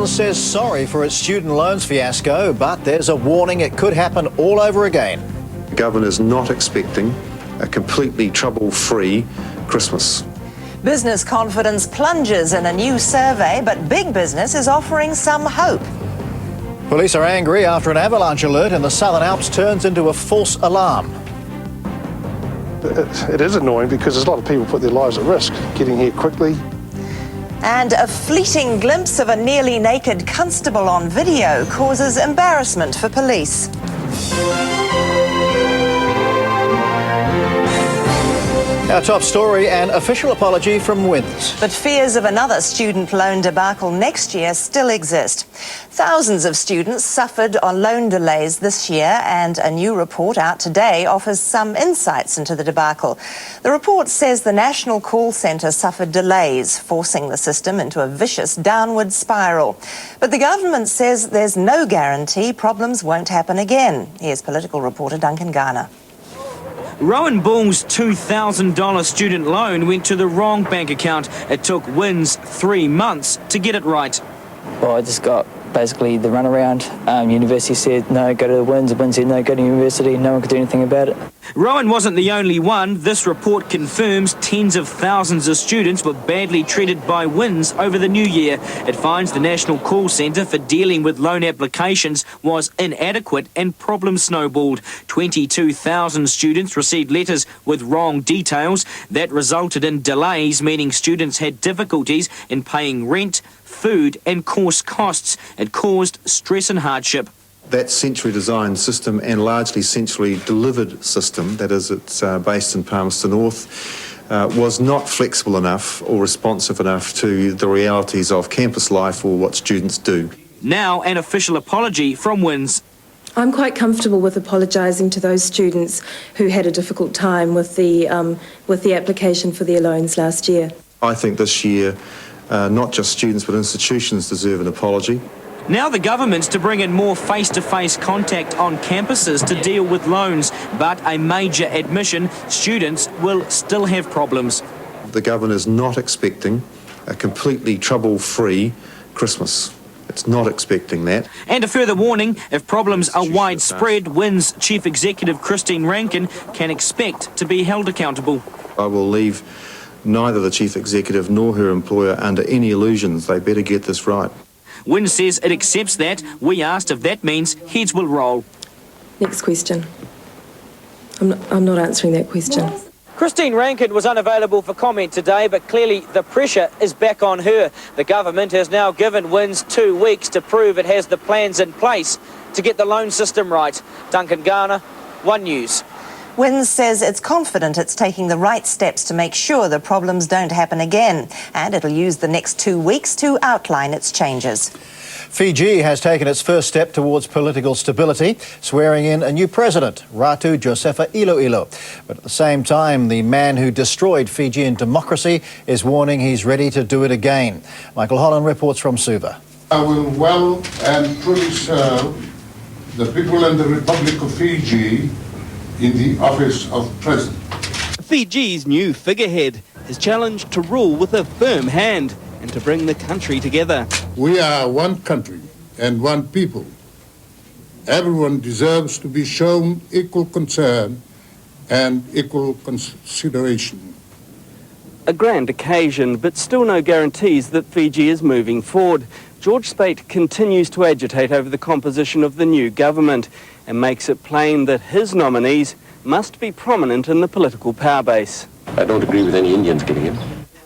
Netherlands says sorry for its student loans fiasco, but there's a warning it could happen all over again. The government is not expecting a completely trouble-free Christmas. Business confidence plunges in a new survey, but big business is offering some hope. Police are angry after an avalanche alert in the Southern Alps turns into a false alarm. It is annoying because there's a lot of people put their lives at risk getting here quickly. And a fleeting glimpse of a nearly naked constable on video causes embarrassment for police. Our top story, an official apology from WINS. But fears of another student loan debacle next year still exist. Thousands of students suffered on loan delays this year, and a new report out today offers some insights into the debacle. The report says the National Call Centre suffered delays, forcing the system into a vicious downward spiral. But the government says there's no guarantee problems won't happen again. Here's political reporter Duncan Garner. Rowan Bull's $2,000 student loan went to the wrong bank account. It took WINS 3 months to get it right. Well, I just got basically the runaround. University said no, go to the WINS. The WINS said no, go to university. No one could do anything about it. Rowan wasn't the only one. This report confirms tens of thousands of students were badly treated by WINS over the new year. It finds the National Call Centre for dealing with loan applications was inadequate and problems snowballed. 22,000 students received letters with wrong details. That resulted in delays, meaning students had difficulties in paying rent, food and course costs. It caused stress and hardship. That centrally designed system and largely centrally delivered system, that is, it's based in Palmerston North, was not flexible enough or responsive enough to the realities of campus life or what students do. Now an official apology from WINS. I'm quite comfortable with apologising to those students who had a difficult time with the application for their loans last year. I think this year not just students but institutions deserve an apology. Now the government's to bring in more face-to-face contact on campuses to deal with loans, but a major admission, students will still have problems. The government is not expecting a completely trouble-free Christmas. It's not expecting that. And a further warning, if problems are widespread, WINS Chief Executive Christine Rankin can expect to be held accountable. I will leave neither the Chief Executive nor her employer under any illusions. They better get this right. WINS says it accepts that. We asked if that means heads will roll. Next question. I'm not answering that question. Christine Rankin was unavailable for comment today, but clearly the pressure is back on her. The government has now given WINS 2 weeks to prove it has the plans in place to get the loan system right. Duncan Garner, One News. WINS says it's confident it's taking the right steps to make sure the problems don't happen again, and it'll use the next 2 weeks to outline its changes. Fiji has taken its first step towards political stability, swearing in a new president, Ratu Josefa Iloilo. But at the same time, the man who destroyed Fijian democracy is warning he's ready to do it again. Michael Holland reports from Suva. I will well and truly serve the people and the Republic of Fiji in the office of President. Fiji's new figurehead is challenged to rule with a firm hand and to bring the country together. We are one country and one people. Everyone deserves to be shown equal concern and equal consideration. A grand occasion, but still no guarantees that Fiji is moving forward. George Spate continues to agitate over the composition of the new government and makes it plain that his nominees must be prominent in the political power base. I don't agree with any Indians getting in.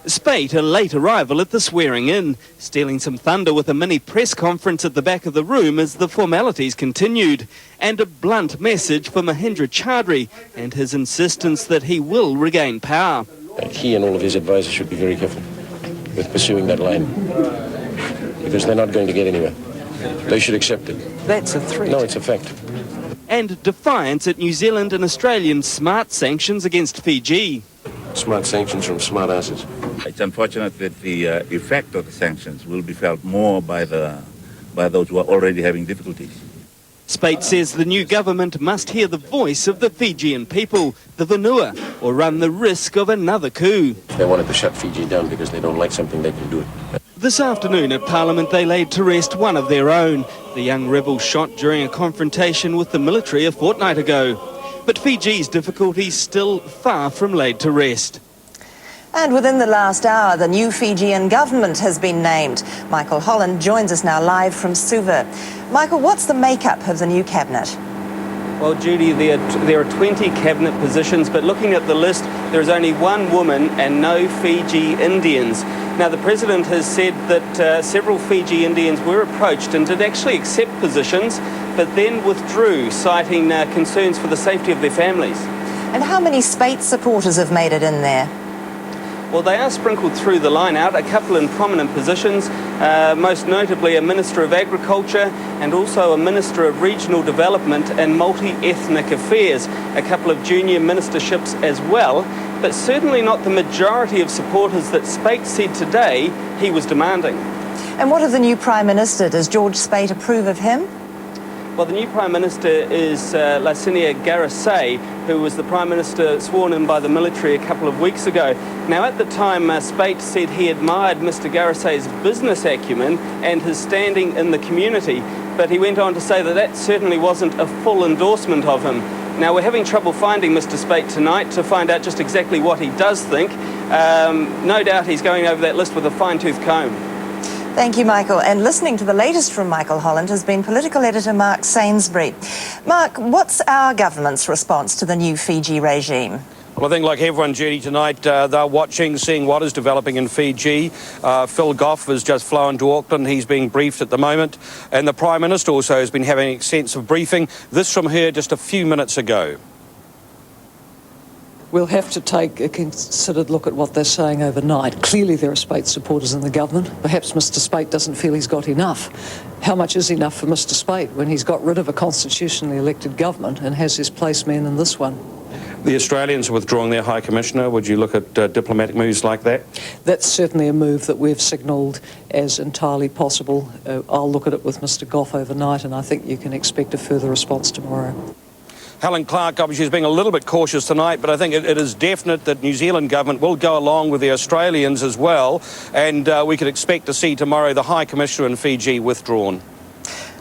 Spate, a late arrival at the swearing-in, stealing some thunder with a mini press conference at the back of the room as the formalities continued, and a blunt message for Mahendra Chaudhry and his insistence that he will regain power. He and all of his advisors should be very careful with pursuing that line, because they're not going to get anywhere. They should accept it. That's a threat. No, it's a fact. And defiance at New Zealand and Australian smart sanctions against Fiji. Smart sanctions from smart asses. It's unfortunate that the effect of the sanctions will be felt more by those who are already having difficulties. Spate says the new government must hear the voice of the Fijian people, the Vanua, or run the risk of another coup. They wanted to shut Fiji down because they don't like something, they can do it. This afternoon at Parliament they laid to rest one of their own, the young rebel shot during a confrontation with the military a fortnight ago. But Fiji's difficulties still far from laid to rest. And within the last hour, the new Fijian government has been named. Michael Holland joins us now live from Suva. Michael, what's the makeup of the new cabinet? Well, Judy, there are 20 cabinet positions, but looking at the list, there is only one woman and no Fiji Indians. Now, the President has said that several Fiji Indians were approached and did actually accept positions, but then withdrew, citing concerns for the safety of their families. And how many Spate supporters have made it in there? Well, they are sprinkled through the line out, a couple in prominent positions, most notably a Minister of Agriculture and also a Minister of Regional Development and Multi-Ethnic Affairs, a couple of junior ministerships as well, but certainly not the majority of supporters that Spate said today he was demanding. And what of the new Prime Minister? Does George Spate approve of him? Well, the new Prime Minister is Lasinia Garasay, who was the Prime Minister sworn in by the military a couple of weeks ago. Now, at the time, Spate said he admired Mr Garasay's business acumen and his standing in the community, but he went on to say that that certainly wasn't a full endorsement of him. Now, we're having trouble finding Mr Spate tonight to find out just exactly what he does think. No doubt he's going over that list with a fine-tooth comb. Thank you, Michael. And listening to the latest from Michael Holland has been political editor Mark Sainsbury. Mark, what's our government's response to the new Fiji regime? Well, I think like everyone, Judy, tonight they're watching, seeing what is developing in Fiji. Phil Goff has just flown to Auckland. He's being briefed at the moment. And the Prime Minister also has been having an extensive briefing. This from her just a few minutes ago. We'll have to take a considered look at what they're saying overnight. Clearly there are Spate supporters in the government. Perhaps Mr Spate doesn't feel he's got enough. How much is enough for Mr Spate when he's got rid of a constitutionally elected government and has his placeman in this one? The Australians are withdrawing their High Commissioner. Would you look at diplomatic moves like that? That's certainly a move that we've signalled as entirely possible. I'll look at it with Mr Goff overnight, and I think you can expect a further response tomorrow. Helen Clark obviously is being a little bit cautious tonight, but I think it is definite that New Zealand government will go along with the Australians as well, and we could expect to see tomorrow the High Commissioner in Fiji withdrawn.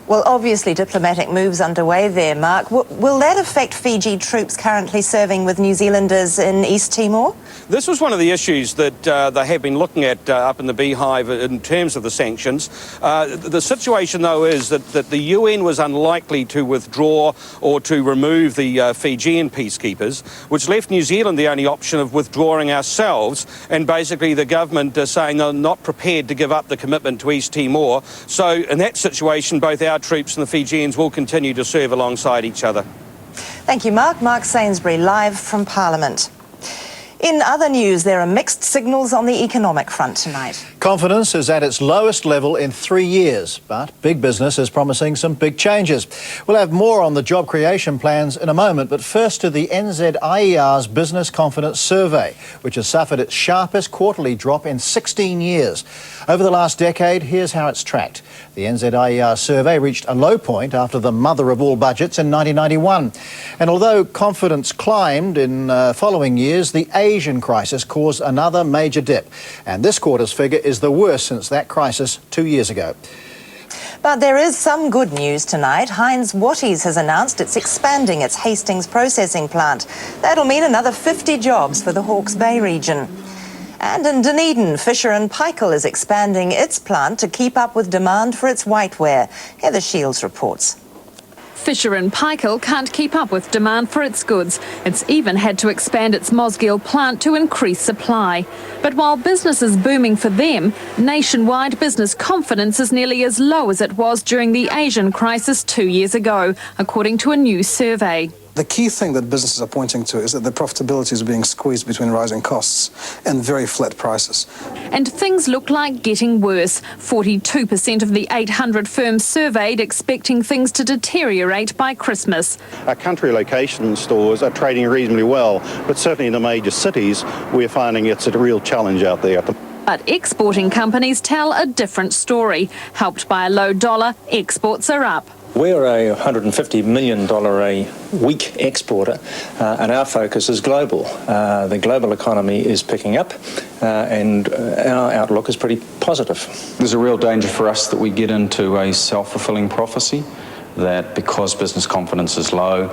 Well, obviously diplomatic moves underway there, Mark. Will that affect Fiji troops currently serving with New Zealanders in East Timor? This was one of the issues that they have been looking at up in the Beehive in terms of the sanctions. The situation, though, is that the UN was unlikely to withdraw or to remove the Fijian peacekeepers, which left New Zealand the only option of withdrawing ourselves, and basically the government saying they're not prepared to give up the commitment to East Timor. So in that situation, both our troops and the Fijians will continue to serve alongside each other. Thank you, Mark. Mark Sainsbury, live from Parliament. In other news, there are mixed signals on the economic front tonight. Confidence is at its lowest level in 3 years, but big business is promising some big changes. We'll have more on the job creation plans in a moment, but first to the NZIER's Business Confidence Survey, which has suffered its sharpest quarterly drop in 16 years. Over the last decade, here's how it's tracked. The NZIER survey reached a low point after the mother of all budgets in 1991. And although confidence climbed in following years, the Asian crisis caused another major dip. And this quarter's figure is the worst since that crisis 2 years ago. But there is some good news tonight. Heinz Watties has announced it's expanding its Hastings processing plant. That'll mean another 50 jobs for the Hawke's Bay region. And in Dunedin, Fisher & Paykel is expanding its plant to keep up with demand for its whiteware. Heather Shields reports. Fisher & Paykel can't keep up with demand for its goods. It's even had to expand its Mosgiel plant to increase supply. But while business is booming for them, nationwide business confidence is nearly as low as it was during the Asian crisis 2 years ago, according to a new survey. The key thing that businesses are pointing to is that the profitability is being squeezed between rising costs and very flat prices. And things look like getting worse. 42% of the 800 firms surveyed expecting things to deteriorate by Christmas. Our country location stores are trading reasonably well, but certainly in the major cities, we're finding it's a real challenge out there. But exporting companies tell a different story. Helped by a low dollar, exports are up. We're a $150 million a week exporter, and our focus is global. The global economy is picking up, and our outlook is pretty positive. There's a real danger for us that we get into a self-fulfilling prophecy, that because business confidence is low,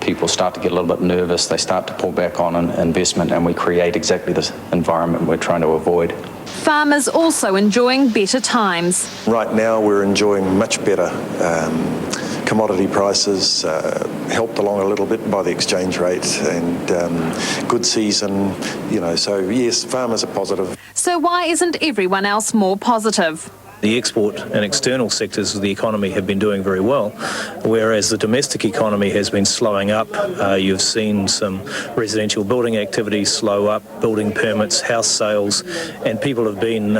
people start to get a little bit nervous, they start to pull back on investment, and we create exactly this environment we're trying to avoid. Farmers also enjoying better times. Right now we're enjoying much better commodity prices, helped along a little bit by the exchange rate, and good season, so yes, farmers are positive. So why isn't everyone else more positive? The export and external sectors of the economy have been doing very well, whereas the domestic economy has been slowing up. You've seen some residential building activity slow up, building permits, house sales, and people have been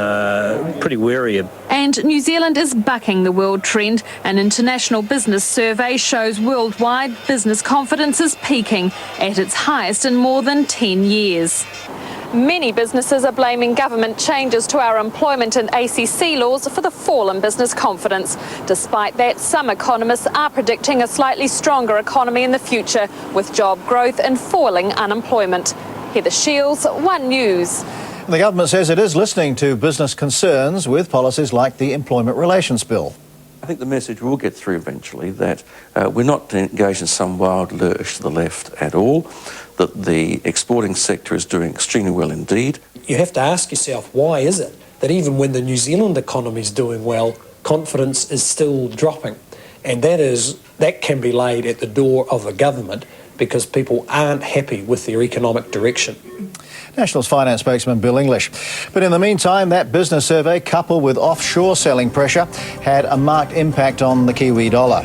pretty wary. And New Zealand is bucking the world trend. An international business survey shows worldwide business confidence is peaking at its highest in more than 10 years. Many businesses are blaming government changes to our employment and ACC laws for the fall in business confidence. Despite that, some economists are predicting a slightly stronger economy in the future, with job growth and falling unemployment. Heather Shields, One News. The government says it is listening to business concerns with policies like the Employment Relations Bill. I think the message will get through eventually that we're not engaged in some wild lurch to the left at all, that the exporting sector is doing extremely well indeed. You have to ask yourself, why is it that even when the New Zealand economy is doing well, confidence is still dropping? And that can be laid at the door of the government because people aren't happy with their economic direction. Nationals finance spokesman Bill English. But in the meantime, that business survey, coupled with offshore selling pressure, had a marked impact on the Kiwi dollar.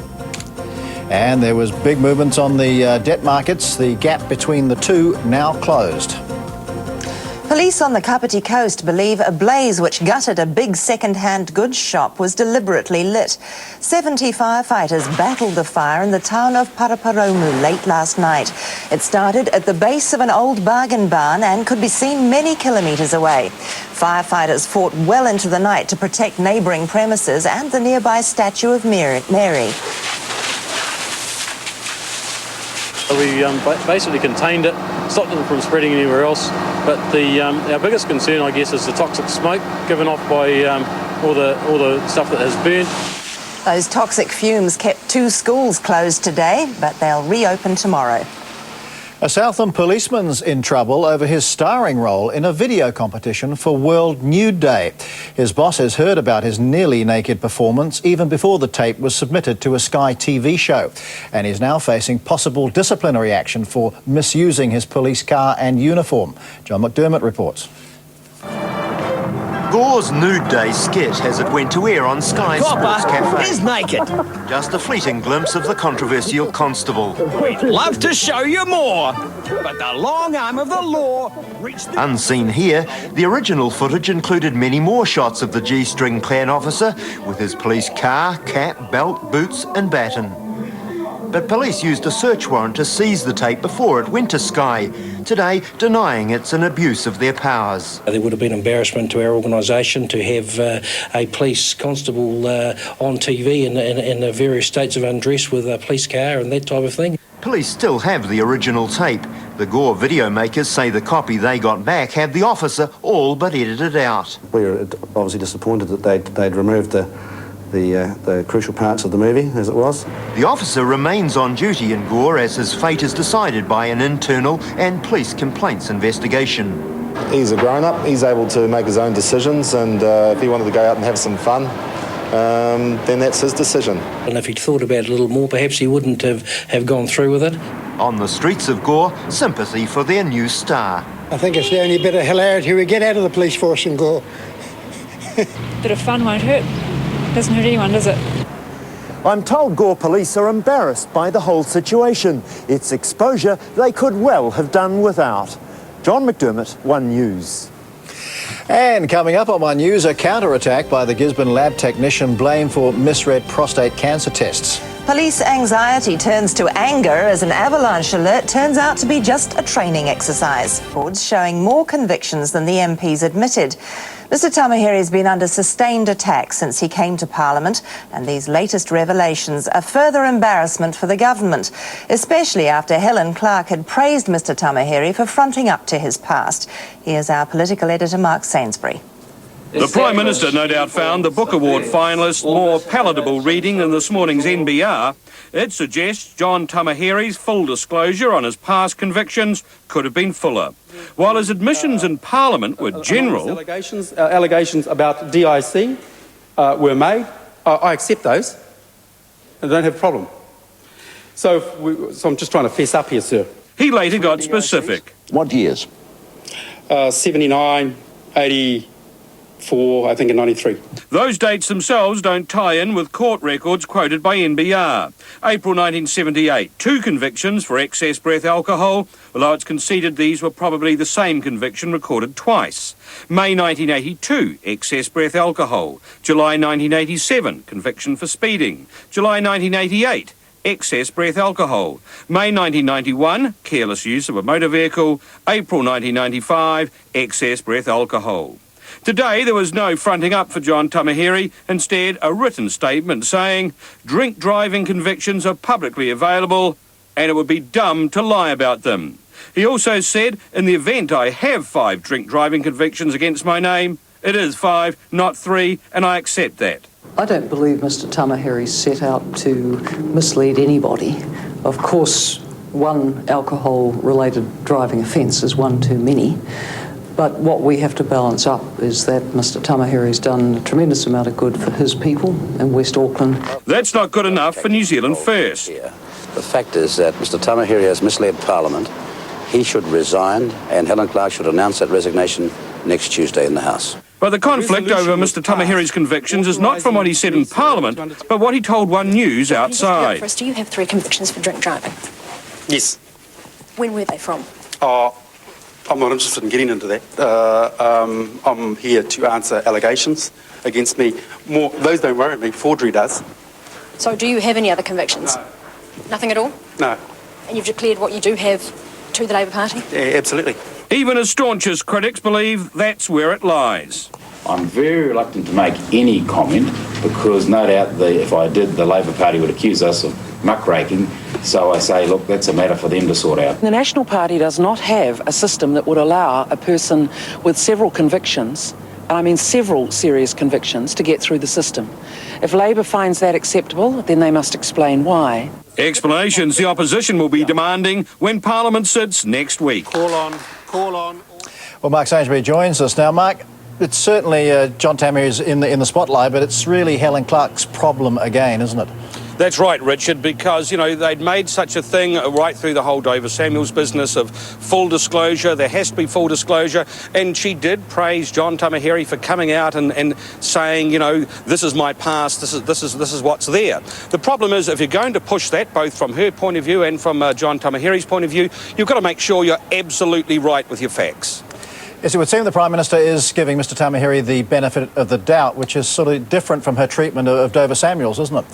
And there was big movements on the debt markets. The gap between the two now closed. Police on the Kapiti coast believe a blaze which gutted a big second-hand goods shop was deliberately lit. 70 firefighters battled the fire in the town of Paraparomu late last night. It started at the base of an old bargain barn and could be seen many kilometres away. Firefighters fought well into the night to protect neighbouring premises and the nearby statue of Mary. We basically contained it, stopped it from spreading anywhere else. But our biggest concern, I guess, is the toxic smoke given off by all the stuff that has burned. Those toxic fumes kept 2 schools closed today, but they'll reopen tomorrow. A Southland policeman's in trouble over his starring role in a video competition for World Nude Day. His boss has heard about his nearly naked performance even before the tape was submitted to a Sky TV show. And he's now facing possible disciplinary action for misusing his police car and uniform. John McDermott reports. Gore's Nude Day skit as it went to air on Sky Sports Cafe. Is naked. Just a fleeting glimpse of the controversial constable. We'd love to show you more, but the long arm of the law reached the... Unseen here, the original footage included many more shots of the G-string clan officer with his police car, cap, belt, boots and baton. But police used a search warrant to seize the tape before it went to Sky, today denying it's an abuse of their powers. There would have been embarrassment to our organisation to have a police constable on TV in the various states of undress with a police car and that type of thing. Police still have the original tape. The Gore video makers say the copy they got back had the officer all but edited out. We were obviously disappointed that they'd removed the crucial parts of the movie, as it was. The officer remains on duty in Gore as his fate is decided by an internal and police complaints investigation. He's a grown-up, he's able to make his own decisions, and if he wanted to go out and have some fun, then that's his decision. And if he'd thought about it a little more, perhaps he wouldn't have gone through with it. On the streets of Gore, sympathy for their new star. I think it's the only bit of hilarity we get out of the police force in Gore. Bit of fun won't hurt. Doesn't hurt anyone, does it? I'm told Gore police are embarrassed by the whole situation. It's exposure they could well have done without. John McDermott, One News. And coming up on One News, a counter-attack by the Gisborne lab technician blamed for misread prostate cancer tests. Police anxiety turns to anger as an avalanche alert turns out to be just a training exercise. Boards showing more convictions than the MPs admitted. Mr Tamahiri has been under sustained attack since he came to Parliament, and these latest revelations are further embarrassment for the government, especially after Helen Clark had praised Mr Tamahiri for fronting up to his past. Here's our political editor, Mark Sainsbury. The Prime Minister no doubt found the Book Award finalists more palatable reading than this morning's NBR. It suggests John Tamahiri's full disclosure on his past convictions could have been fuller. While his admissions in Parliament were general... Allegations about DIC were made. I accept those. I don't have a problem. So I'm just trying to fess up here, sir. He later got specific. What years? 79, 84, I think, and 93. Those dates themselves don't tie in with court records quoted by NBR. April 1978, 2 convictions for excess breath alcohol, although it's conceded these were probably the same conviction recorded twice. May 1982, excess breath alcohol. July 1987, conviction for speeding. July 1988, excess breath alcohol. May 1991, careless use of a motor vehicle. April 1995, excess breath alcohol. Today, there was no fronting up for John Tamahiri, instead a written statement saying drink driving convictions are publicly available and it would be dumb to lie about them. He also said, in the event I have 5 drink driving convictions against my name, it is 5, not 3, and I accept that. I don't believe Mr Tamahiri set out to mislead anybody. Of course, one alcohol-related driving offence is one too many. But what we have to balance up is that Mr Tamahiri's done a tremendous amount of good for his people in West Auckland. That's not good enough for New Zealand First. The fact is that Mr Tamahiri has misled Parliament. He should resign, and Helen Clark should announce that resignation next Tuesday in the House. But the conflict over Mr Tamahiri's convictions is not from what he said in Parliament, but what he told One News outside. Do you have 3 convictions for drink driving? Yes. When were they from? I'm not interested in getting into that. I'm here to answer allegations against me. Those don't worry me. Forgery does. So do you have any other convictions? No. Nothing at all? No. And you've declared what you do have to the Labour Party? Yeah, absolutely. Even his staunchest critics believe that's where it lies. I'm very reluctant to make any comment because no doubt if I did, the Labour Party would accuse us of muckraking. So I say, look, that's a matter for them to sort out. The National Party does not have a system that would allow a person with several convictions, and I mean several serious convictions, to get through the system. If Labour finds that acceptable, then they must explain why. Explanations the opposition will be demanding when Parliament sits next week. Call on. Well, Mark Sainsbury joins us now. Mark, it's certainly John Tamahiri's in the spotlight, but it's really Helen Clark's problem again, isn't it? That's right, Richard, because, you know, they'd made such a thing right through the whole Dover Samuels business of full disclosure. There has to be full disclosure. And she did praise John Tamahiri for coming out and saying, you know, this is my past, this is what's there. The problem is, if you're going to push that, both from her point of view and from John Tamahiri's point of view, you've got to make sure you're absolutely right with your facts. Yes, it would seem the Prime Minister is giving Mr Tamahiri the benefit of the doubt, which is sort of different from her treatment of Dover Samuels, isn't it?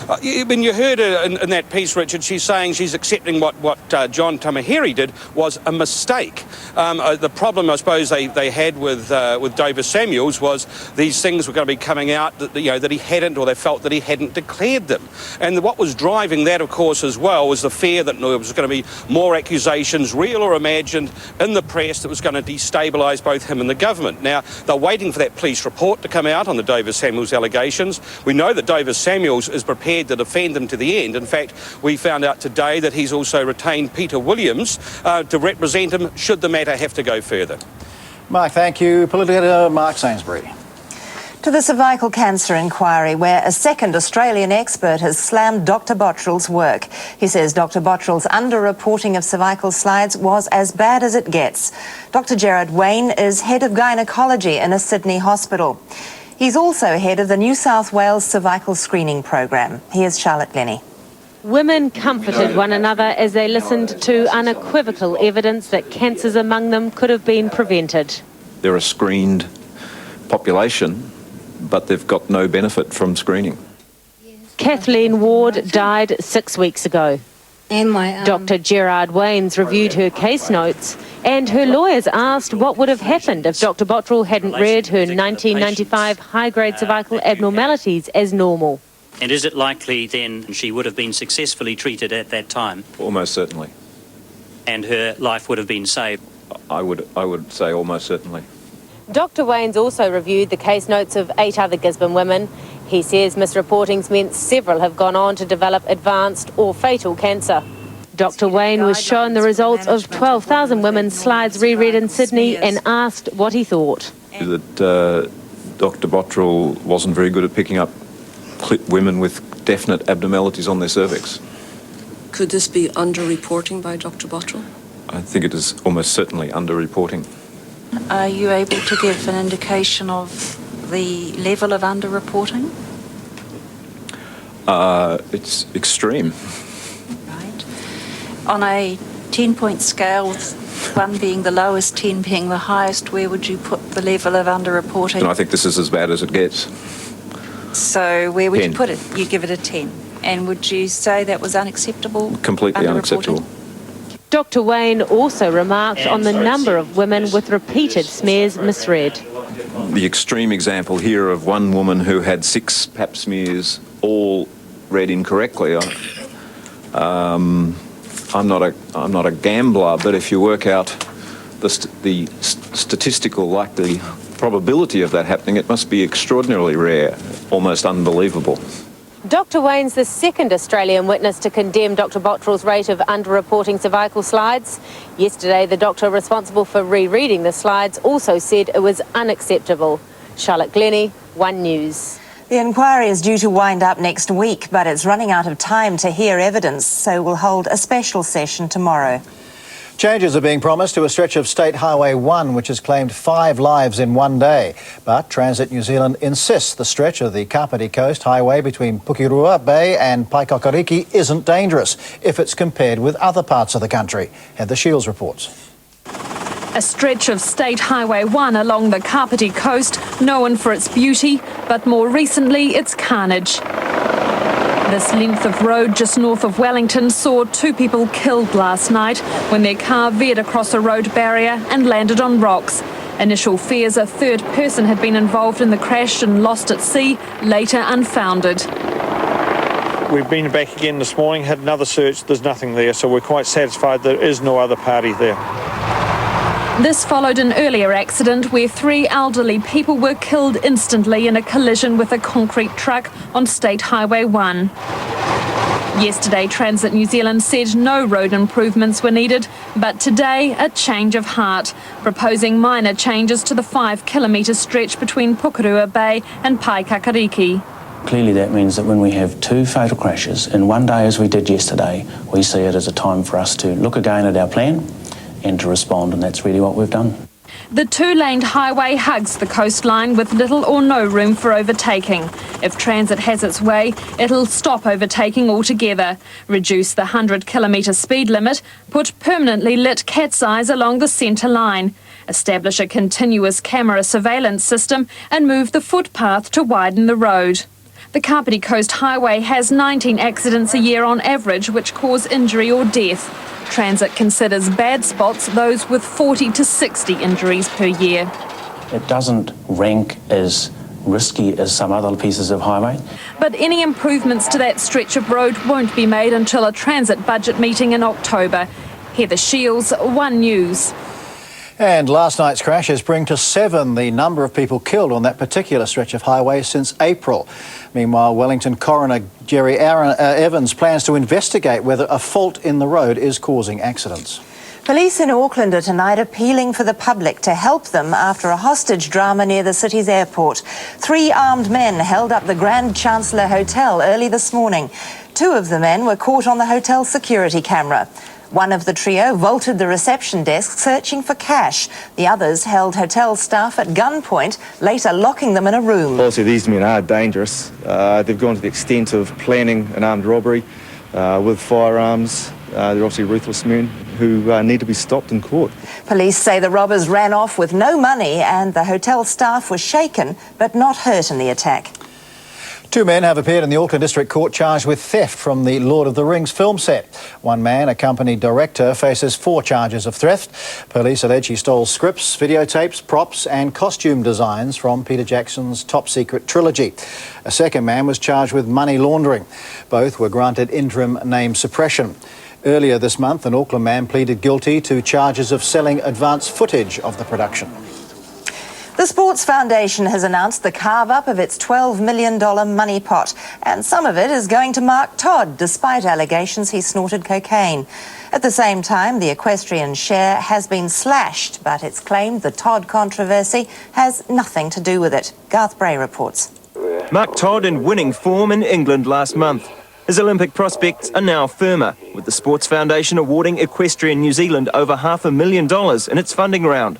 I mean, you heard her in that piece, Richard. She's saying she's accepting what John Tamahiri did was a mistake. The problem, I suppose, they had with Dover Samuels was these things were going to be coming out that, you know, that he hadn't, or they felt that he hadn't declared them. And what was driving that, of course, as well, was the fear that there was going to be more accusations, real or imagined, in the press that was going to destabilise both him and the government. Now, they're waiting for that police report to come out on the Dover Samuels allegations. We know that Dover Samuels is prepared to defend them to the end. In fact, we found out today that he's also retained Peter Williams to represent him should the matter have to go further. Mark, thank you. Political editor Mark Sainsbury. To the cervical cancer inquiry, where a second Australian expert has slammed Dr Bottrell's work. He says Dr Bottrell's under-reporting of cervical slides was as bad as it gets. Dr Gerard Wayne is head of gynaecology in a Sydney hospital. He's also head of the New South Wales cervical screening program. Here's Charlotte Glennie. Women comforted one another as they listened to unequivocal evidence that cancers among them could have been prevented. They're a screened population, but they've got no benefit from screening. Kathleen Ward died 6 weeks ago. And my Dr Gerard Waynes reviewed her case notes. And her lawyers asked what would have happened if Dr. Bottrell hadn't read her 1995 high-grade cervical abnormalities as normal. And is it likely then she would have been successfully treated at that time? Almost certainly. And her life would have been saved? I would say almost certainly. Dr. Wayne's also reviewed the case notes of 8 other Gisborne women. He says misreporting's meant several have gone on to develop advanced or fatal cancer. Dr. Wayne was shown the results of 12,000 women's slides reread in Sydney and asked what he thought. That Dr. Bottrell wasn't very good at picking up women with definite abnormalities on their cervix. Could this be under-reporting by Dr. Bottrell? I think it is almost certainly under-reporting. Are you able to give an indication of the level of under-reporting? It's extreme. Right. On a 10-point scale, with 1 being the lowest, 10 being the highest, where would you put the level of under-reporting? And I think this is as bad as it gets. So where would 10. you put it? You give it a 10. And would you say that was unacceptable? Completely unacceptable. Dr. Wayne also remarked on the number of women with repeated smears misread. The extreme example here of one woman who had 6 pap smears all read incorrectly. I'm not a gambler, but if you work out the statistical likely probability of that happening, it must be extraordinarily rare, almost unbelievable. Dr. Wayne's the second Australian witness to condemn Dr. Bottrell's rate of under-reporting cervical slides. Yesterday, the doctor responsible for rereading the slides also said it was unacceptable. Charlotte Glennie, One News. The inquiry is due to wind up next week, but it's running out of time to hear evidence, so we'll hold a special session tomorrow. Changes are being promised to a stretch of State Highway 1, which has claimed 5 lives in one day. But Transit New Zealand insists the stretch of the Kapiti Coast Highway between Pukirua Bay and Paikakariki isn't dangerous if it's compared with other parts of the country. Heather Shields reports. A stretch of State Highway 1 along the Kapiti Coast, known for its beauty, but more recently its carnage. This length of road just north of Wellington saw 2 people killed last night when their car veered across a road barrier and landed on rocks. Initial fears a third person had been involved in the crash and lost at sea, later unfounded. We've been back again this morning, had another search, there's nothing there, so we're quite satisfied there is no other party there. This followed an earlier accident where 3 elderly people were killed instantly in a collision with a concrete truck on State Highway 1. Yesterday, Transit New Zealand said no road improvements were needed, but today a change of heart, proposing minor changes to the 5-kilometre stretch between Pukirua Bay and Paikakariki. Clearly that means that when we have 2 fatal crashes in one day as we did yesterday, we see it as a time for us to look again at our plan and to respond, and that's really what we've done. The 2-laned highway hugs the coastline with little or no room for overtaking. If transit has its way, it'll stop overtaking altogether, reduce the 100-kilometre speed limit, put permanently lit cat's eyes along the centre line, establish a continuous camera surveillance system and move the footpath to widen the road. The Kapiti Coast Highway has 19 accidents a year on average which cause injury or death. Transit considers bad spots those with 40 to 60 injuries per year. It doesn't rank as risky as some other pieces of highway. But any improvements to that stretch of road won't be made until a transit budget meeting in October. Heather Shields, One News. And last night's crashes bring to 7 the number of people killed on that particular stretch of highway since April. Meanwhile, Wellington coroner Jerry Evans plans to investigate whether a fault in the road is causing accidents. Police in Auckland are tonight appealing for the public to help them after a hostage drama near the city's airport. 3 armed men held up the Grand Chancellor Hotel early this morning. 2 of the men were caught on the hotel security camera. One of the trio vaulted the reception desk searching for cash. The others held hotel staff at gunpoint, later locking them in a room. Obviously, these men are dangerous. They've gone to the extent of planning an armed robbery with firearms. They're obviously ruthless men who need to be stopped and caught. Police say the robbers ran off with no money and the hotel staff was shaken but not hurt in the attack. Two men have appeared in the Auckland District Court charged with theft from the Lord of the Rings film set. One man, a company director, faces 4 charges of theft. Police allege he stole scripts, videotapes, props and costume designs from Peter Jackson's top-secret trilogy. A second man was charged with money laundering. Both were granted interim name suppression. Earlier this month, an Auckland man pleaded guilty to charges of selling advance footage of the production. The Sports Foundation has announced the carve-up of its $12 million money pot, and some of it is going to Mark Todd, despite allegations he snorted cocaine. At the same time, the equestrian share has been slashed, but it's claimed the Todd controversy has nothing to do with it. Garth Bray reports. Mark Todd in winning form in England last month. His Olympic prospects are now firmer, with the Sports Foundation awarding Equestrian New Zealand over $500,000 in its funding round.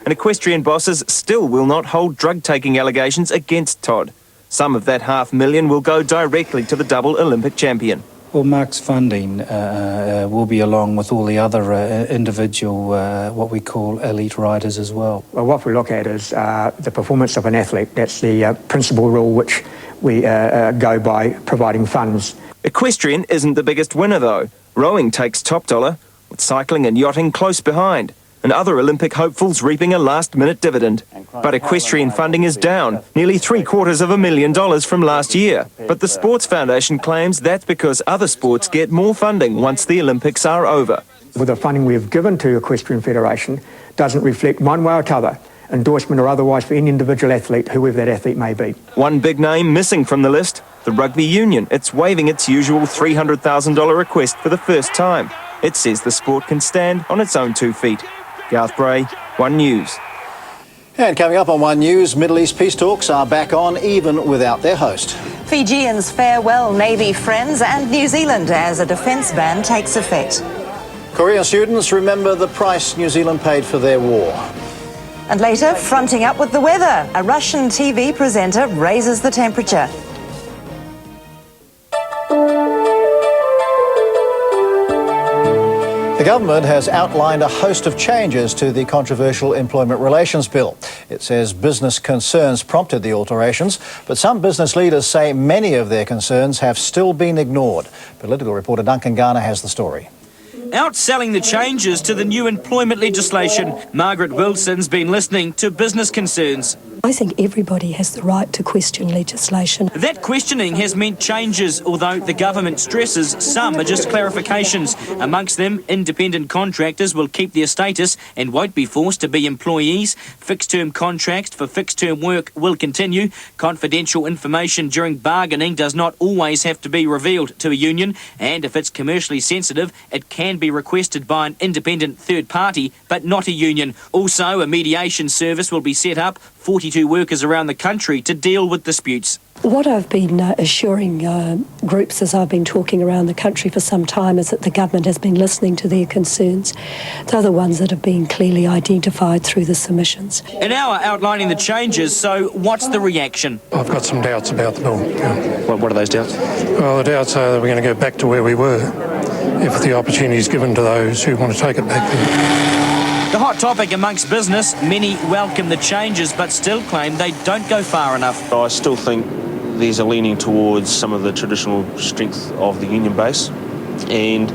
And equestrian bosses still will not hold drug-taking allegations against Todd. Some of that $500,000 will go directly to the double Olympic champion. Well, Mark's funding will be along with all the other individual, what we call elite riders as well. Well, what we look at is the performance of an athlete. That's the principal rule which we go by providing funds. Equestrian isn't the biggest winner, though. Rowing takes top dollar, with cycling and yachting close behind, and other Olympic hopefuls reaping a last-minute dividend. But equestrian funding is down, nearly $750,000 from last year. But the Sports Foundation claims that's because other sports get more funding once the Olympics are over. With the funding we have given to Equestrian Federation doesn't reflect one way or t'other, endorsement or otherwise, for any individual athlete, whoever that athlete may be. One big name missing from the list, the Rugby Union. It's waiving its usual $300,000 request for the first time. It says the sport can stand on its own 2 feet. Garth Bray, One News. And coming up on One News, Middle East peace talks are back on even without their host. Fijians farewell Navy friends and New Zealand as a defence ban takes effect. Korean students remember the price New Zealand paid for their war. And later, fronting up with the weather, a Russian TV presenter raises the temperature. The government has outlined a host of changes to the controversial Employment Relations Bill. It says business concerns prompted the alterations, but some business leaders say many of their concerns have still been ignored. Political reporter Duncan Garner has the story. Outselling the changes to the new employment legislation, Margaret Wilson's been listening to business concerns. I think everybody has the right to question legislation. That questioning has meant changes, although the government stresses some are just clarifications. Amongst them, independent contractors will keep their status and won't be forced to be employees. Fixed-term contracts for fixed-term work will continue. Confidential information during bargaining does not always have to be revealed to a union, and if it's commercially sensitive, it can be requested by an independent third party, but not a union. Also, a mediation service will be set up, 42 workers around the country to deal with disputes. What I've been assuring groups as I've been talking around the country for some time is that the government has been listening to their concerns. They're the ones that have been clearly identified through the submissions. An hour outlining the changes, so what's the reaction? I've got some doubts about the bill. Yeah. What are those doubts? Well, the doubts are that we're going to go back to where we were if the opportunity is given to those who want to take it back there. The hot topic amongst business, many welcome the changes but still claim they don't go far enough. I still think there's a leaning towards some of the traditional strength of the union base, and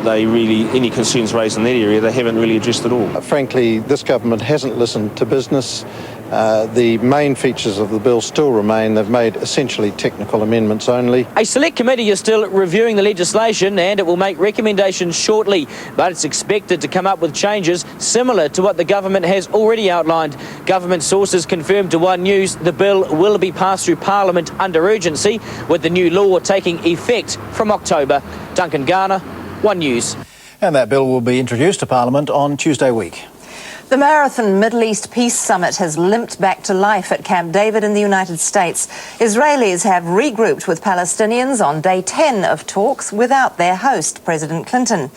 any concerns raised in that area, they haven't really addressed at all. Frankly, this government hasn't listened to business. The main features of the bill still remain. They've made essentially technical amendments only. A select committee is still reviewing the legislation and it will make recommendations shortly, but it's expected to come up with changes similar to what the government has already outlined. Government sources confirmed to One News the bill will be passed through Parliament under urgency, with the new law taking effect from October. Duncan Garner, One News. And that bill will be introduced to Parliament on Tuesday week. The Marathon Middle East Peace Summit has limped back to life at Camp David in the United States. Israelis have regrouped with Palestinians on day 10 of talks without their host, President Clinton.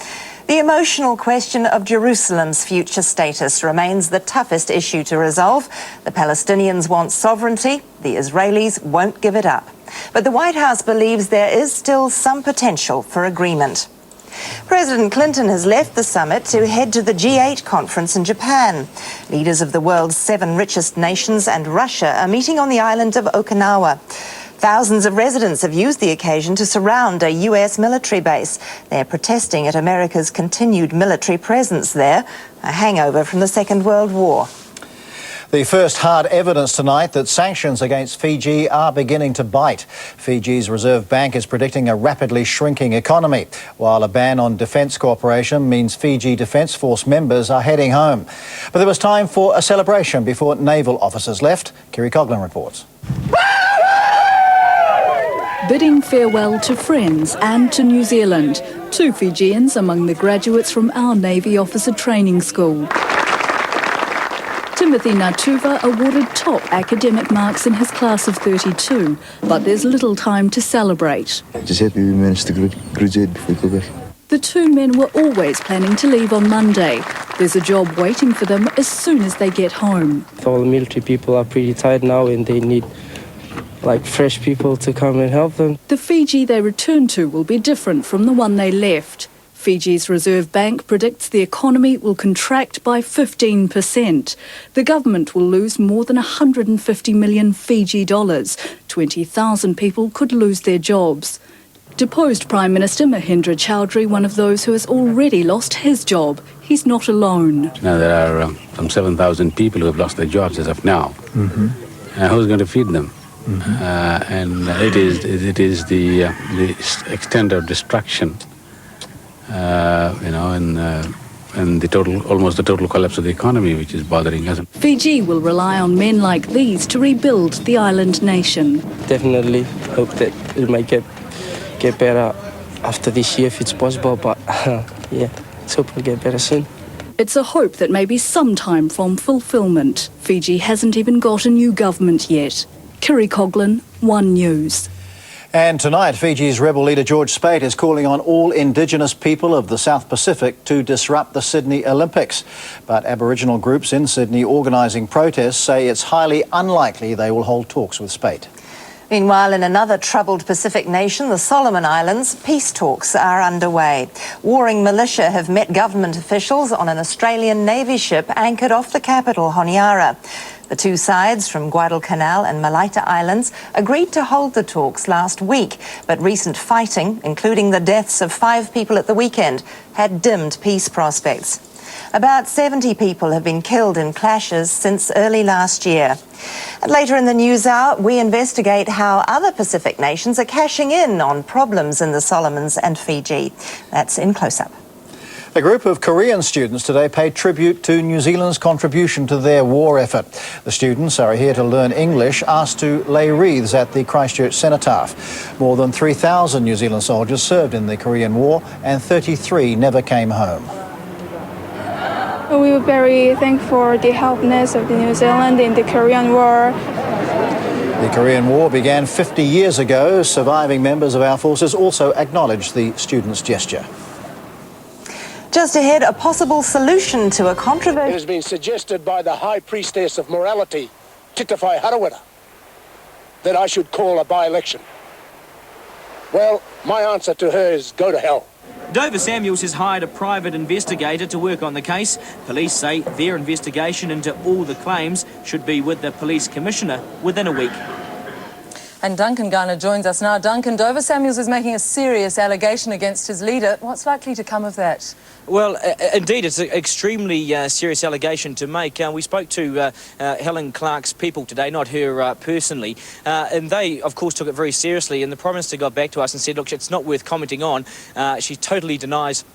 The emotional question of Jerusalem's future status remains the toughest issue to resolve. The Palestinians want sovereignty, the Israelis won't give it up. But the White House believes there is still some potential for agreement. President Clinton has left the summit to head to the G8 conference in Japan. Leaders of the world's 7 richest nations and Russia are meeting on the island of Okinawa. Thousands of residents have used the occasion to surround a US military base. They're protesting at America's continued military presence there, a hangover from the Second World War. The first hard evidence tonight that sanctions against Fiji are beginning to bite. Fiji's Reserve Bank is predicting a rapidly shrinking economy, while a ban on defence cooperation means Fiji Defence Force members are heading home. But there was time for a celebration before naval officers left. Kiri Coughlin reports. Bidding farewell to friends and to New Zealand, 2 Fijians among the graduates from our Navy Officer Training School. Timothy Natuva awarded top academic marks in his class of 32, but there's little time to celebrate. Just happy we managed to graduate before we go back. The 2 men were always planning to leave on Monday. There's a job waiting for them as soon as they get home. All the military people are pretty tired now and they need fresh people to come and help them. The Fiji they return to will be different from the one they left. Fiji's Reserve Bank predicts the economy will contract by 15%. The government will lose more than 150 million Fiji dollars. 20,000 people could lose their jobs. Deposed Prime Minister Mahendra Chaudhry, one of those who has already lost his job. He's not alone. Now there are some 7,000 people who have lost their jobs as of now. Who's going to feed them? And it is the extent of destruction. And almost the total collapse of the economy, which is bothering us. Fiji will rely on men like these to rebuild the island nation. Definitely hope that it might get better after this year if it's possible, but yeah, let's hope it'll get better soon. It's a hope that may be some time from fulfilment. Fiji hasn't even got a new government yet. Kiri Coughlin, One News. And tonight, Fiji's rebel leader George Speight is calling on all Indigenous people of the South Pacific to disrupt the Sydney Olympics. But Aboriginal groups in Sydney organising protests say it's highly unlikely they will hold talks with Speight. Meanwhile, in another troubled Pacific nation, the Solomon Islands, peace talks are underway. Warring militia have met government officials on an Australian Navy ship anchored off the capital, Honiara. The 2 sides from Guadalcanal and Malaita Islands agreed to hold the talks last week, but recent fighting, including the deaths of 5 people at the weekend, had dimmed peace prospects. About 70 people have been killed in clashes since early last year. And later in the news hour, we investigate how other Pacific nations are cashing in on problems in the Solomons and Fiji. That's in Close-Up. A group of Korean students today paid tribute to New Zealand's contribution to their war effort. The students are here to learn English, asked to lay wreaths at the Christchurch Cenotaph. More than 3,000 New Zealand soldiers served in the Korean War and 33 never came home. We were very thankful for the helpness of the New Zealand in the Korean War. The Korean War began 50 years ago. Surviving members of our forces also acknowledged the students' gesture. Just ahead, a possible solution to a controversy. It has been suggested by the High Priestess of Morality, Titawhai Harawira, that I should call a by-election. Well, my answer to her is go to hell. Dover Samuels has hired a private investigator to work on the case. Police say their investigation into all the claims should be with the police commissioner within a week. And Duncan Garner joins us now. Duncan, Dover Samuels is making a serious allegation against his leader. What's likely to come of that? Well, indeed, it's an extremely serious allegation to make. We spoke to Helen Clark's people today, not her personally, and they, of course, took it very seriously. And the Prime Minister got back to us and said, look, it's not worth commenting on. She totally denies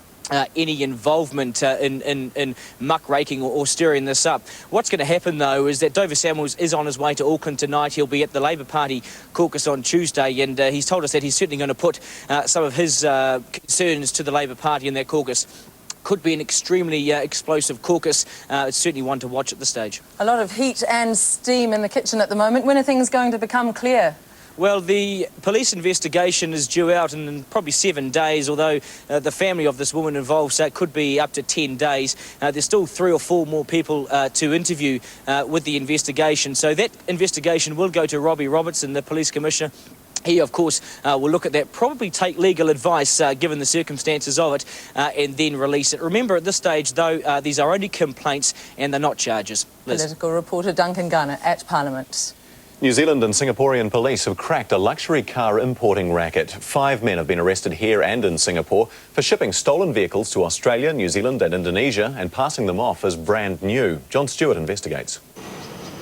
any involvement in muckraking or stirring this up. What's going to happen, though, is that Dover Samuels is on his way to Auckland tonight. He'll be at the Labour Party caucus on Tuesday, and he's told us that he's certainly going to put some of his concerns to the Labour Party in that caucus. Could be an extremely explosive caucus. It's certainly one to watch at this stage. A lot of heat and steam in the kitchen at the moment. When are things going to become clear? Well, the police investigation is due out in probably 7 days, although the family of this woman involved say it could be up to 10 days. There's still 3 or 4 more people to interview with the investigation. So that investigation will go to Robbie Robertson, the police commissioner. He, of course, will look at that, probably take legal advice, given the circumstances of it, and then release it. Remember, at this stage, though, these are only complaints and they're not charges. Liz. Political reporter Duncan Garner at Parliament. New Zealand and Singaporean police have cracked a luxury car importing racket. 5 men have been arrested here and in Singapore for shipping stolen vehicles to Australia, New Zealand and Indonesia and passing them off as brand new. John Stewart investigates.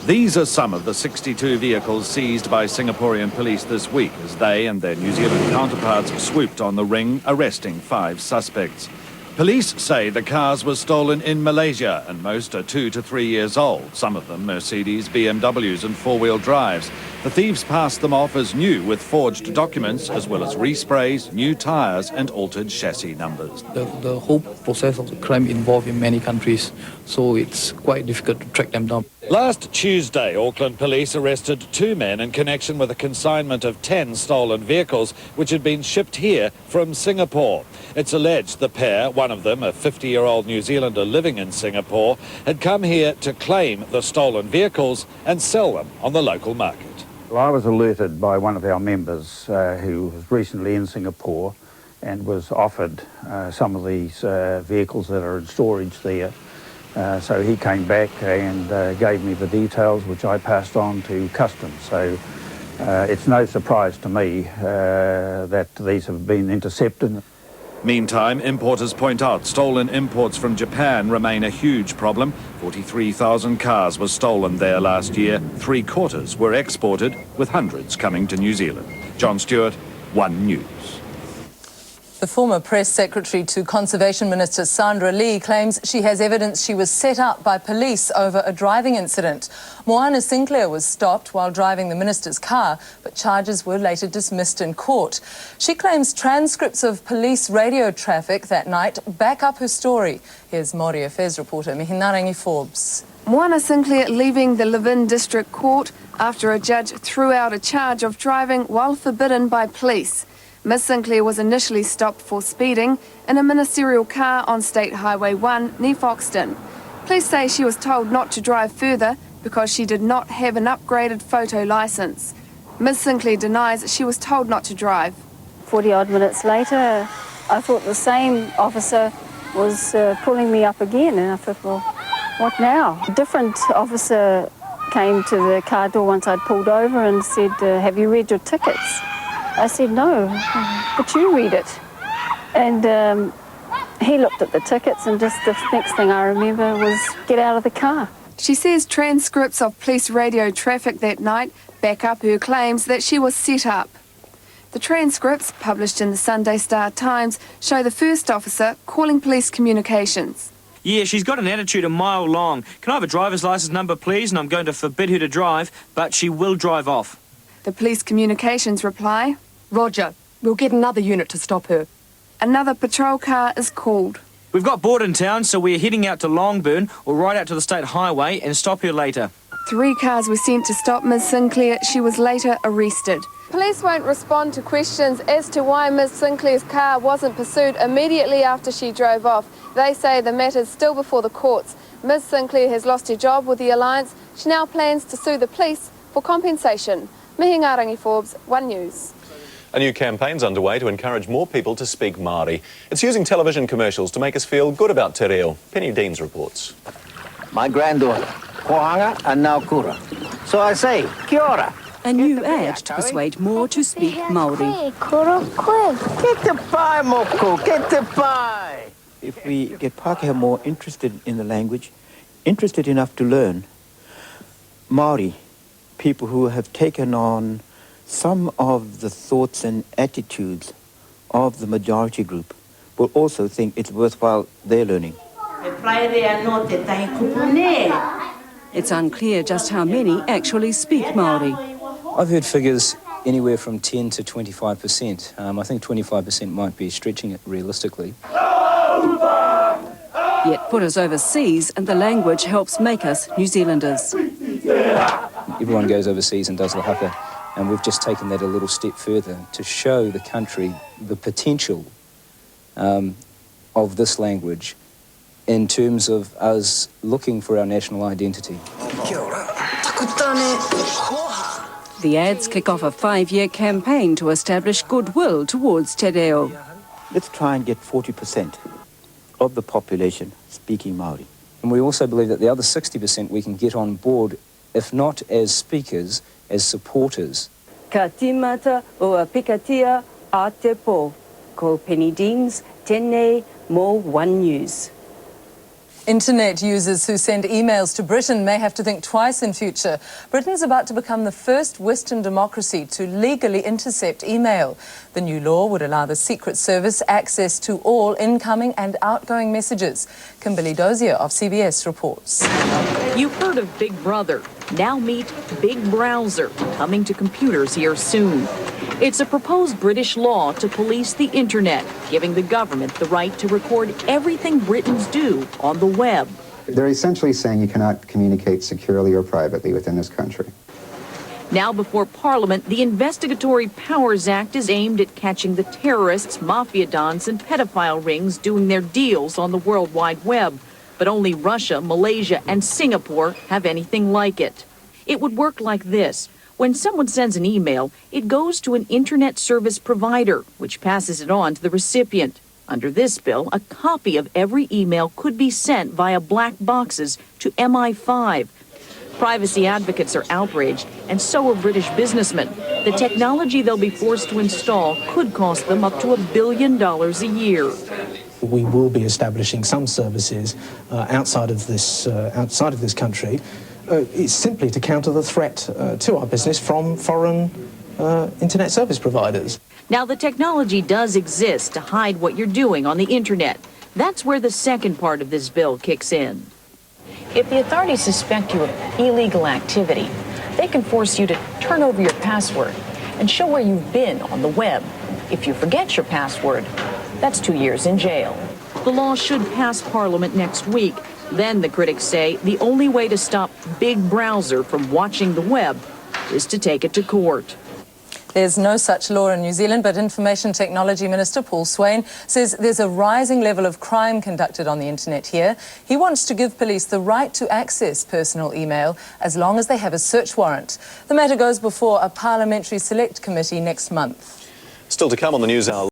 These are some of the 62 vehicles seized by Singaporean police this week as they and their New Zealand counterparts swooped on the ring, arresting 5 suspects. Police say the cars were stolen in Malaysia and most are 2 to 3 years old, some of them Mercedes, BMWs and four-wheel drives. The thieves passed them off as new with forged documents as well as resprays, new tyres and altered chassis numbers. The whole process of the crime involved in many countries, so it's quite difficult to track them down. Last Tuesday, Auckland police arrested 2 men in connection with a consignment of 10 stolen vehicles which had been shipped here from Singapore. It's alleged the pair, one of them a 50-year-old New Zealander living in Singapore, had come here to claim the stolen vehicles and sell them on the local market. Well, I was alerted by one of our members who was recently in Singapore and was offered some of these vehicles that are in storage there. So he came back and gave me the details, which I passed on to Customs. So it's no surprise to me that these have been intercepted. Meantime, importers point out stolen imports from Japan remain a huge problem. 43,000 cars were stolen there last year. 3/4 were exported, with hundreds coming to New Zealand. John Stewart, One News. The former press secretary to Conservation Minister Sandra Lee claims she has evidence she was set up by police over a driving incident. Moana Sinclair was stopped while driving the minister's car, but charges were later dismissed in court. She claims transcripts of police radio traffic that night back up her story. Here's Māori Affairs reporter Mihinarangi Forbes. Moana Sinclair leaving the Levin District Court after a judge threw out a charge of driving while forbidden by police. Miss Sinclair was initially stopped for speeding in a ministerial car on State Highway 1 near Foxton. Police say she was told not to drive further because she did not have an upgraded photo licence. Miss Sinclair denies she was told not to drive. 40-odd minutes later, I thought the same officer was pulling me up again, and I thought, well, what now? A different officer came to the car door once I'd pulled over and said, have you read your tickets? I said, no, but you read it. And he looked at the tickets and just the next thing I remember was get out of the car. She says transcripts of police radio traffic that night back up her claims that she was set up. The transcripts, published in the Sunday Star Times, show the first officer calling police communications. Yeah, she's got an attitude a mile long. Can I have a driver's licence number, please? And I'm going to forbid her to drive, but she will drive off. The police communications reply, Roger, we'll get another unit to stop her. Another patrol car is called. We've got board in town, so we're heading out to Longburn or right out to the State Highway and stop her later. 3 cars were sent to stop Ms Sinclair. She was later arrested. Police won't respond to questions as to why Ms Sinclair's car wasn't pursued immediately after she drove off. They say the matter's still before the courts. Ms Sinclair has lost her job with the Alliance. She now plans to sue the police for compensation. Mihinarangi Forbes, One News. A new campaign's underway to encourage more people to speak Māori. It's using television commercials to make us feel good about te reo. Penny Deans reports. My granddaughter, kohanga and now kura. So I say, kia ora. A new ad to persuade more to speak Māori. Get the pie, moko, get the pie. If we get Pākehā more interested in the language, interested enough to learn, Māori, people who have taken on some of the thoughts and attitudes of the majority group, will also think it's worthwhile their learning. It's unclear just how many actually speak Māori. I've heard figures anywhere from 10 to 25%. I think 25% might be stretching it realistically. Yet put us overseas and the language helps make us New Zealanders. Everyone goes overseas and does the haka, and we've just taken that a little step further to show the country the potential of this language in terms of us looking for our national identity. The ads kick off a 5-year campaign to establish goodwill towards te reo. Let's try and get 40% of the population speaking Māori. And we also believe that the other 60% we can get on board, if not as speakers, as supporters. Ka timata o a pikatia a te po. Ko Penny Deans, tēnei mō One News. Internet users who send emails to Britain may have to think twice in future. Britain's about to become the first Western democracy to legally intercept email. The new law would allow the Secret Service access to all incoming and outgoing messages. Kimberly Dozier of CBS reports. You've heard of Big Brother. Now meet Big Browser, coming to computers here soon. It's a proposed British law to police the internet, giving the government the right to record everything Britons do on the web. They're essentially saying you cannot communicate securely or privately within this country. Now before Parliament, the Investigatory Powers Act is aimed at catching the terrorists, mafia dons, and pedophile rings doing their deals on the World Wide Web. But only Russia, Malaysia, and Singapore have anything like it. It would work like this. When someone sends an email, it goes to an internet service provider, which passes it on to the recipient. Under this bill, a copy of every email could be sent via black boxes to MI5. Privacy advocates are outraged, and so are British businessmen. The technology they'll be forced to install could cost them up to $1 billion a year. We will be establishing some services outside of this country. It's simply to counter the threat to our business from foreign internet service providers. Now, the technology does exist to hide what you're doing on the internet. That's where the second part of this bill kicks in. If the authorities suspect you of illegal activity, they can force you to turn over your password and show where you've been on the web. If you forget your password, that's 2 years in jail. The law should pass Parliament next week. Then, the critics say, the only way to stop Big Browser from watching the web is to take it to court. There's no such law in New Zealand, but Information Technology Minister Paul Swain says there's a rising level of crime conducted on the internet here. He wants to give police the right to access personal email as long as they have a search warrant. The matter goes before a parliamentary select committee next month. Still to come on the News Hour.